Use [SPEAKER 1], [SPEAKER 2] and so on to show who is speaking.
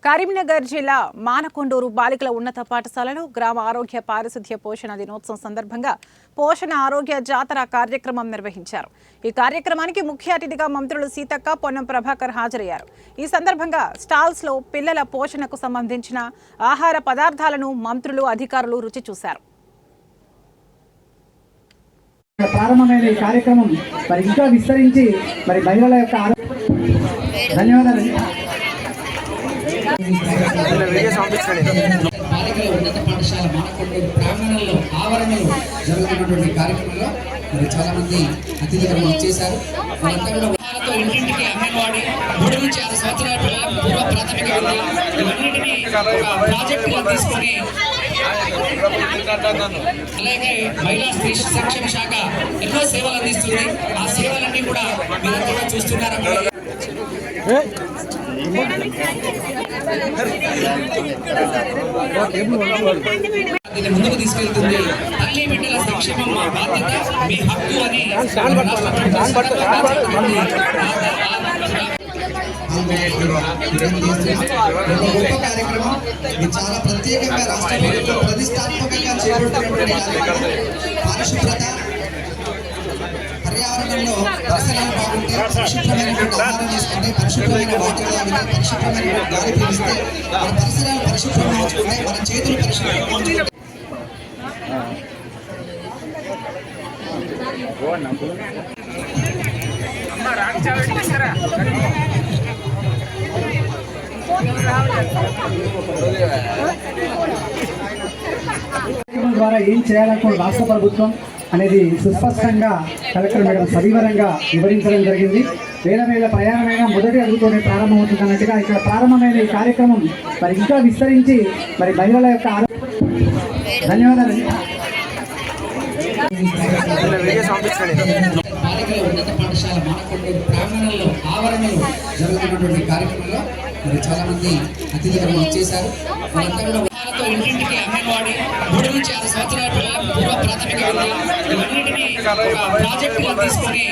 [SPEAKER 1] కరీంనగర్ జిల్లా మానకొండూరు బాలికల ఉన్నత పాఠశాలలో గ్రామ ఆరోగ్య పారిశుధ్య పోషణ దినోత్సవం సందర్భంగా పోషణ ఆరోగ్య జాతర కార్యక్రమం నిర్వహించారు. ఈ కార్యక్రమానికి ముఖ్య అతిథిగా మంత్రులు సీతక్క, పొన్నం ప్రభాకర్ హాజరయ్యారు. ఈ సందర్భంగా స్టాల్స్ లో పిల్లల పోషణకు సంబంధించిన ఆహార పదార్థాలను మంత్రులు, అధికారులు రుచి చూశారు.
[SPEAKER 2] ప్రారంభమైన ఈ కార్యక్రమం మరి ఇంకా విస్తరించి మరి మహిళల యొక్క ధన్యవాదాలు.
[SPEAKER 3] బాలికల ఉన్నత పాఠశాల మానకొండూరు ప్రాంగణంలో ఆవరణలో జరుగుతున్నటువంటి కార్యక్రమంలో మరి చాలా మంది అతిథులు వచ్చేశారు. వాళ్ళంతా కూడా ఇంటింటికి అంగన్వాడీ 3 నుంచి 6 సంవత్సరాల పిల్లల పూర్వ ప్రాథమిక విద్య ఇవన్నింటినీ ప్రాజెక్టుగా తీసుకొని అలాగే మహిళా స్త్రీ సంక్షేమ శాఖ ఎన్నో సేవలు అందిస్తుంది. ఆ సేవలన్నీ కూడా మీరంతా చూస్తున్నారు. దీన్ని ముందుకు తీసుకెళ్తుంది. తల్లి బిడ్డల సంక్షేమం మా బాధ్యత, మీ హక్కు అని కార్యక్రమం చాలా ప్రత్యేకంగా రాష్ట్ర ప్రభుత్వం ప్రతిష్టాత్మకంగా చేపట్టినటువంటి పరిశుభ్రత, పర్యావరణంలో పరిసరాలు బాగుంటే, పరిశుభ్రమైనటువంటి ఆహారం తీసుకుంటే, పరిశుభ్రమైన వాటర్ తాగితే, పరిశుభ్రమైన గాలి పీలిస్తే, మన పరిసరాలు పరిశుభ్రంగా ఉంచుకుంటే, మన చేతులు పరిశుభ్రంగా ఉంచుకుంటే
[SPEAKER 2] ద్వారా ఏం చేయాలనుకున్న రాష్ట్ర ప్రభుత్వం అనేది సుస్పష్టంగా కలెక్టర్ మేడం సవివరంగా వివరించడం జరిగింది. వేల ప్రయాణమైన మొదటి అడుగుతోనే ప్రారంభమవుతుంది అన్నట్టుగా ఇక్కడ ప్రారంభమైన ఈ కార్యక్రమం మరి ఇంకా విస్తరించి మరి మహిళల యొక్క ధన్యవాదాలు.
[SPEAKER 3] బాలికల ఉన్నత పాఠశాల మానకొండూరు ప్రాంగణంలో ఆవరణలో జరుగుతున్నటువంటి కార్యక్రమంలో మరి చాలా మంది అతిథులు వచ్చేశారు. వాళ్ళంతా కూడా ఇంటింటికి అంగన్వాడీ 3 నుంచి 6 సంవత్సరాల పిల్లల పూర్వ ప్రాథమిక విద్య ఇవన్నింటినీ ప్రాజెక్టుగా తీసుకొని